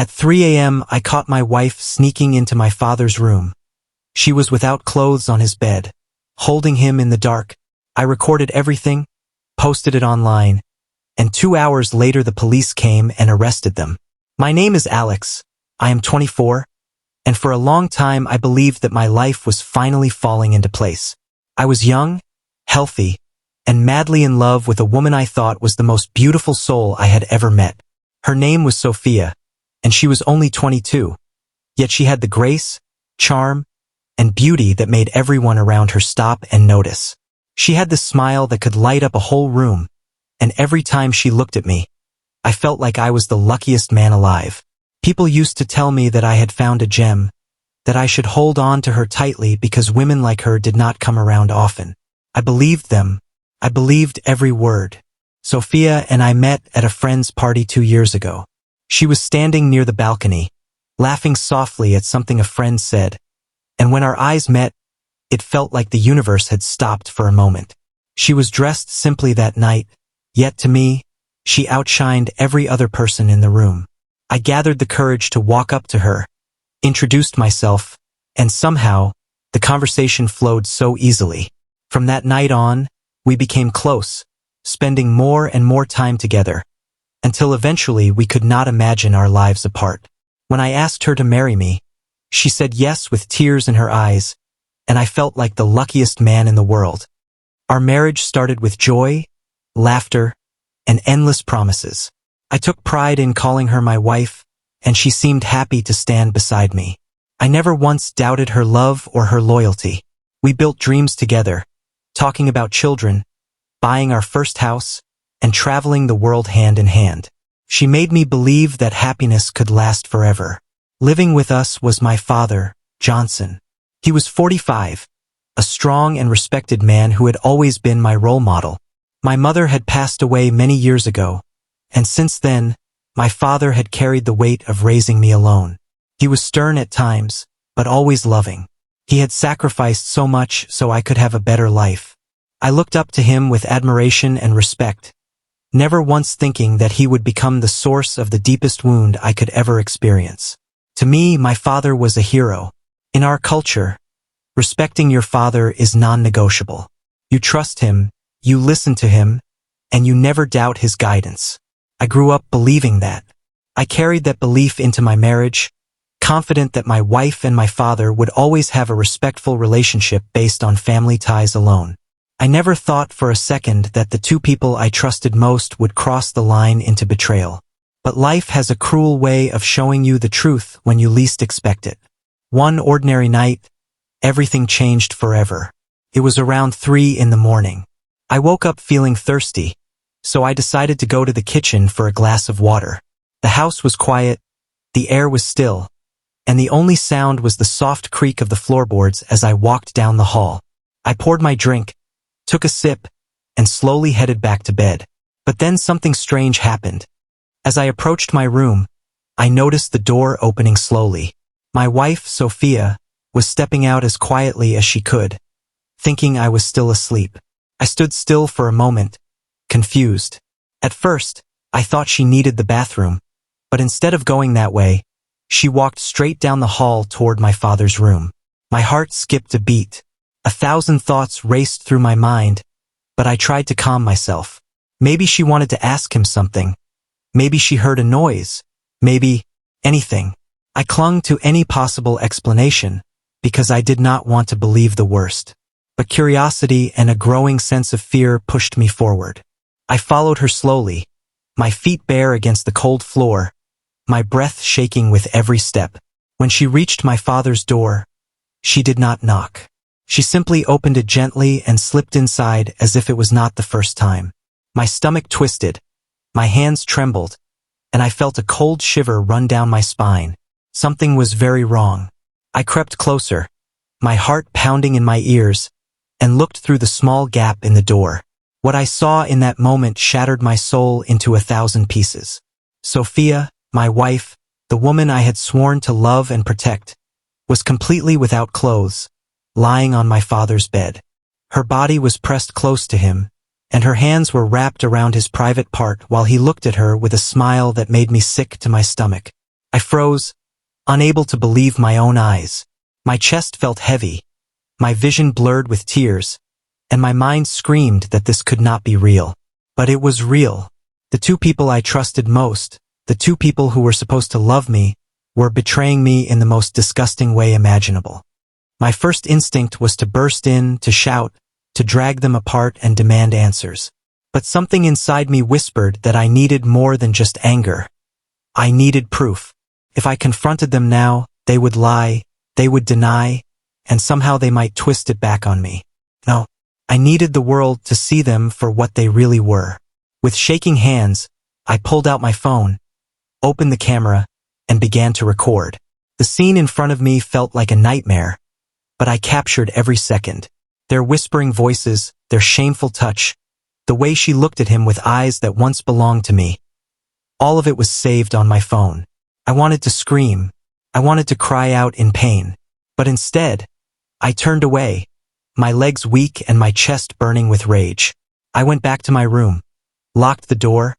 At 3 a.m., I caught my wife sneaking into my father's room. She was without clothes on his bed, holding him in the dark. I recorded everything, posted it online, and 2 hours later the police came and arrested them. My name is Alex. I am 24, and for a long time I believed that my life was finally falling into place. I was young, healthy, and madly in love with a woman I thought was the most beautiful soul I had ever met. Her name was Sophia, and she was only 22. Yet she had the grace, charm, and beauty that made everyone around her stop and notice. She had the smile that could light up a whole room, and every time she looked at me, I felt like I was the luckiest man alive. People used to tell me that I had found a gem, that I should hold on to her tightly because women like her did not come around often. I believed them. I believed every word. Sophia and I met at a friend's party 2 years ago. She was standing near the balcony, laughing softly at something a friend said, and when our eyes met, it felt like the universe had stopped for a moment. She was dressed simply that night, yet to me, she outshined every other person in the room. I gathered the courage to walk up to her, introduced myself, and somehow, the conversation flowed so easily. From that night on, we became close, spending more and more time together, until eventually we could not imagine our lives apart. When I asked her to marry me, she said yes with tears in her eyes, and I felt like the luckiest man in the world. Our marriage started with joy, laughter, and endless promises. I took pride in calling her my wife, and she seemed happy to stand beside me. I never once doubted her love or her loyalty. We built dreams together, talking about children, buying our first house, and traveling the world hand in hand. She made me believe that happiness could last forever. Living with us was my father, Johnson. He was 45, a strong and respected man who had always been my role model. My mother had passed away many years ago, and since then, my father had carried the weight of raising me alone. He was stern at times, but always loving. He had sacrificed so much so I could have a better life. I looked up to him with admiration and respect, never once thinking that he would become the source of the deepest wound I could ever experience. To me, my father was a hero. In our culture, respecting your father is non-negotiable. You trust him, you listen to him, and you never doubt his guidance. I grew up believing that. I carried that belief into my marriage, confident that my wife and my father would always have a respectful relationship based on family ties alone. I never thought for a second that the two people I trusted most would cross the line into betrayal. But life has a cruel way of showing you the truth when you least expect it. One ordinary night, everything changed forever. It was around 3 in the morning. I woke up feeling thirsty, so I decided to go to the kitchen for a glass of water. The house was quiet, the air was still, and the only sound was the soft creak of the floorboards as I walked down the hall. I poured my drink, took a sip, and slowly headed back to bed. But then something strange happened. As I approached my room, I noticed the door opening slowly. My wife, Sophia, was stepping out as quietly as she could, thinking I was still asleep. I stood still for a moment, confused. At first, I thought she needed the bathroom, but instead of going that way, she walked straight down the hall toward my father's room. My heart skipped a beat. 1,000 thoughts raced through my mind, but I tried to calm myself. Maybe she wanted to ask him something. Maybe she heard a noise. Maybe anything. I clung to any possible explanation because I did not want to believe the worst. But curiosity and a growing sense of fear pushed me forward. I followed her slowly, my feet bare against the cold floor, my breath shaking with every step. When she reached my father's door, she did not knock. She simply opened it gently and slipped inside as if it was not the first time. My stomach twisted, my hands trembled, and I felt a cold shiver run down my spine. Something was very wrong. I crept closer, my heart pounding in my ears, and looked through the small gap in the door. What I saw in that moment shattered my soul into 1,000 pieces. Sophia, my wife, the woman I had sworn to love and protect, was completely without clothes, lying on my father's bed. Her body was pressed close to him, and her hands were wrapped around his private part while he looked at her with a smile that made me sick to my stomach. I froze, unable to believe my own eyes. My chest felt heavy, my vision blurred with tears, and my mind screamed that this could not be real. But it was real. The two people I trusted most, the two people who were supposed to love me, were betraying me in the most disgusting way imaginable. My first instinct was to burst in, to shout, to drag them apart and demand answers. But something inside me whispered that I needed more than just anger. I needed proof. If I confronted them now, they would lie, they would deny, and somehow they might twist it back on me. No, I needed the world to see them for what they really were. With shaking hands, I pulled out my phone, opened the camera, and began to record. The scene in front of me felt like a nightmare, but I captured every second. Their whispering voices, their shameful touch, the way she looked at him with eyes that once belonged to me. All of it was saved on my phone. I wanted to scream. I wanted to cry out in pain. But instead, I turned away, my legs weak and my chest burning with rage. I went back to my room, locked the door,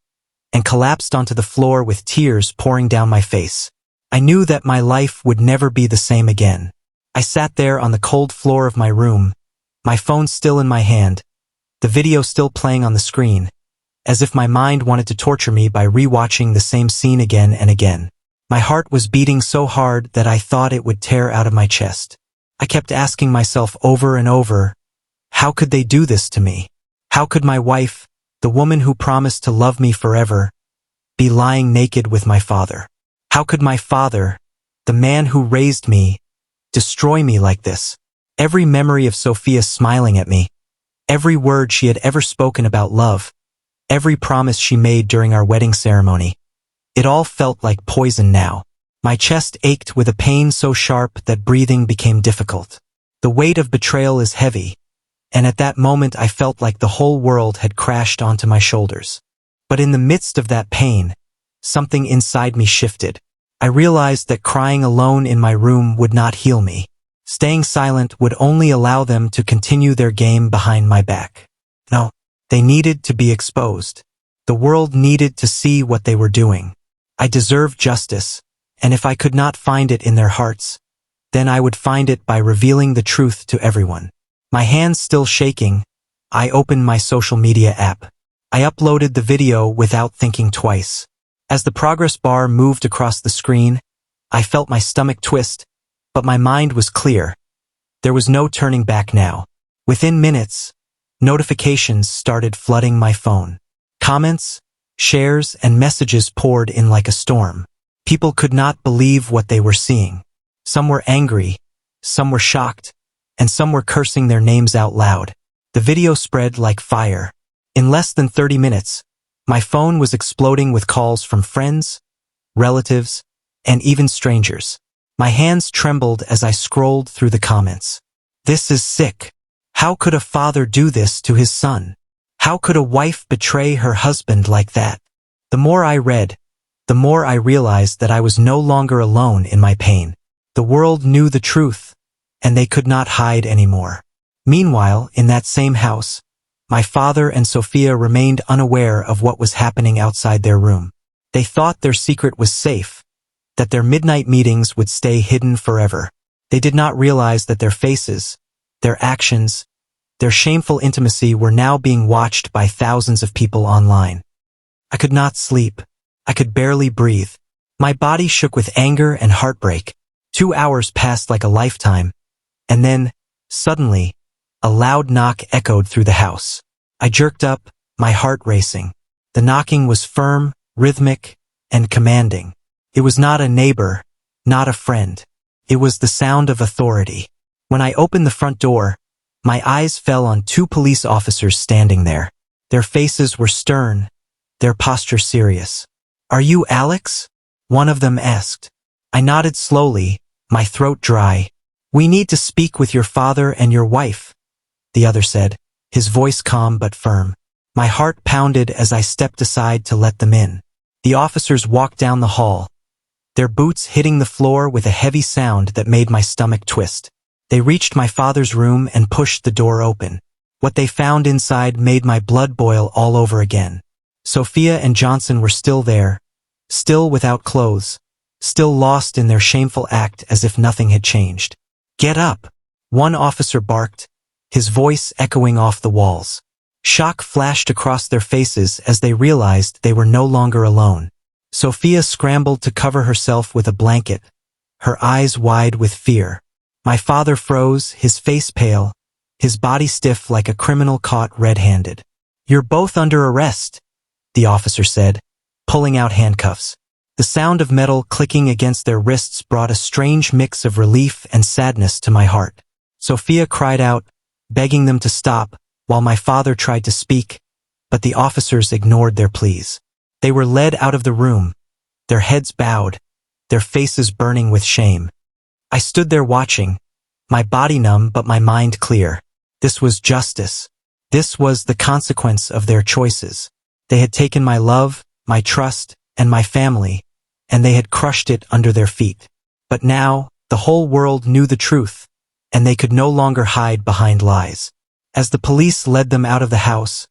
and collapsed onto the floor with tears pouring down my face. I knew that my life would never be the same again. I sat there on the cold floor of my room, my phone still in my hand, the video still playing on the screen, as if my mind wanted to torture me by rewatching the same scene again and again. My heart was beating so hard that I thought it would tear out of my chest. I kept asking myself over and over, how could they do this to me? How could my wife, the woman who promised to love me forever, be lying naked with my father? How could my father, the man who raised me, destroy me like this? Every memory of Sophia smiling at me, every word she had ever spoken about love, every promise she made during our wedding ceremony, it all felt like poison now. My chest ached with a pain so sharp that breathing became difficult. The weight of betrayal is heavy, and at that moment I felt like the whole world had crashed onto my shoulders. But in the midst of that pain, something inside me shifted. I realized that crying alone in my room would not heal me. Staying silent would only allow them to continue their game behind my back. No, they needed to be exposed. The world needed to see what they were doing. I deserved justice, and if I could not find it in their hearts, then I would find it by revealing the truth to everyone. My hands still shaking, I opened my social media app. I uploaded the video without thinking twice. As the progress bar moved across the screen, I felt my stomach twist, but my mind was clear. There was no turning back now. Within minutes, notifications started flooding my phone. Comments, shares, and messages poured in like a storm. People could not believe what they were seeing. Some were angry, some were shocked, and some were cursing their names out loud. The video spread like fire. In less than 30 minutes, my phone was exploding with calls from friends, relatives, and even strangers. My hands trembled as I scrolled through the comments. This is sick. How could a father do this to his son? How could a wife betray her husband like that? The more I read, the more I realized that I was no longer alone in my pain. The world knew the truth, and they could not hide anymore. Meanwhile, in that same house, my father and Sophia remained unaware of what was happening outside their room. They thought their secret was safe, that their midnight meetings would stay hidden forever. They did not realize that their faces, their actions, their shameful intimacy were now being watched by thousands of people online. I could not sleep. I could barely breathe. My body shook with anger and heartbreak. 2 hours passed like a lifetime, and then, suddenly, a loud knock echoed through the house. I jerked up, my heart racing. The knocking was firm, rhythmic, and commanding. It was not a neighbor, not a friend. It was the sound of authority. When I opened the front door, my eyes fell on 2 police officers standing there. Their faces were stern, their posture serious. "Are you Alex?" one of them asked. I nodded slowly, my throat dry. "We need to speak with your father and your wife," the other said, his voice calm but firm. My heart pounded as I stepped aside to let them in. The officers walked down the hall, their boots hitting the floor with a heavy sound that made my stomach twist. They reached my father's room and pushed the door open. What they found inside made my blood boil all over again. Sophia and Johnson were still there, still without clothes, still lost in their shameful act as if nothing had changed. "Get up!" one officer barked, his voice echoing off the walls. Shock flashed across their faces as they realized they were no longer alone. Sophia scrambled to cover herself with a blanket, her eyes wide with fear. My father froze, his face pale, his body stiff like a criminal caught red-handed. "You're both under arrest," the officer said, pulling out handcuffs. The sound of metal clicking against their wrists brought a strange mix of relief and sadness to my heart. Sophia cried out, begging them to stop, while my father tried to speak, but the officers ignored their pleas. They were led out of the room, their heads bowed, their faces burning with shame. I stood there watching, my body numb but my mind clear. This was justice. This was the consequence of their choices. They had taken my love, my trust, and my family, and they had crushed it under their feet. But now, the whole world knew the truth, and they could no longer hide behind lies. As the police led them out of the house,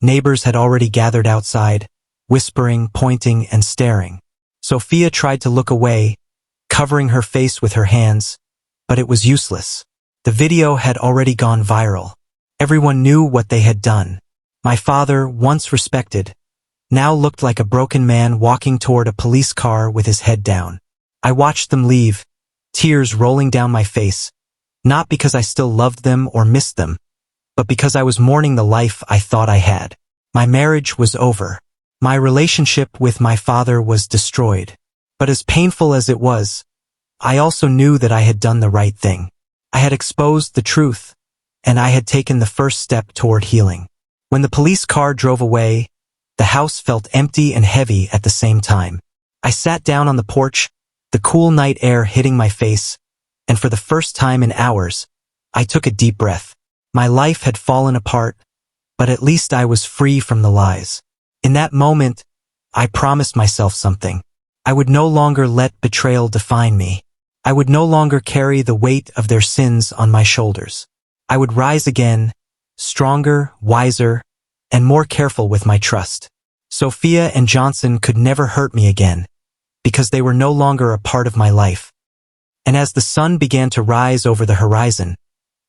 neighbors had already gathered outside, whispering, pointing, and staring. Sophia tried to look away, covering her face with her hands, but it was useless. The video had already gone viral. Everyone knew what they had done. My father, once respected, now looked like a broken man walking toward a police car with his head down. I watched them leave, tears rolling down my face, not because I still loved them or missed them, but because I was mourning the life I thought I had. My marriage was over. My relationship with my father was destroyed. But as painful as it was, I also knew that I had done the right thing. I had exposed the truth, and I had taken the first step toward healing. When the police car drove away, the house felt empty and heavy at the same time. I sat down on the porch, the cool night air hitting my face, and for the first time in hours, I took a deep breath. My life had fallen apart, but at least I was free from the lies. In that moment, I promised myself something. I would no longer let betrayal define me. I would no longer carry the weight of their sins on my shoulders. I would rise again, stronger, wiser, and more careful with my trust. Sophia and Johnson could never hurt me again, because they were no longer a part of my life. And as the sun began to rise over the horizon,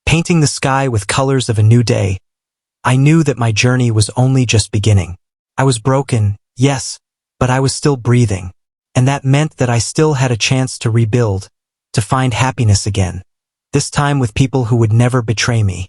painting the sky with colors of a new day, I knew that my journey was only just beginning. I was broken, yes, but I was still breathing, and that meant that I still had a chance to rebuild, to find happiness again, this time with people who would never betray me.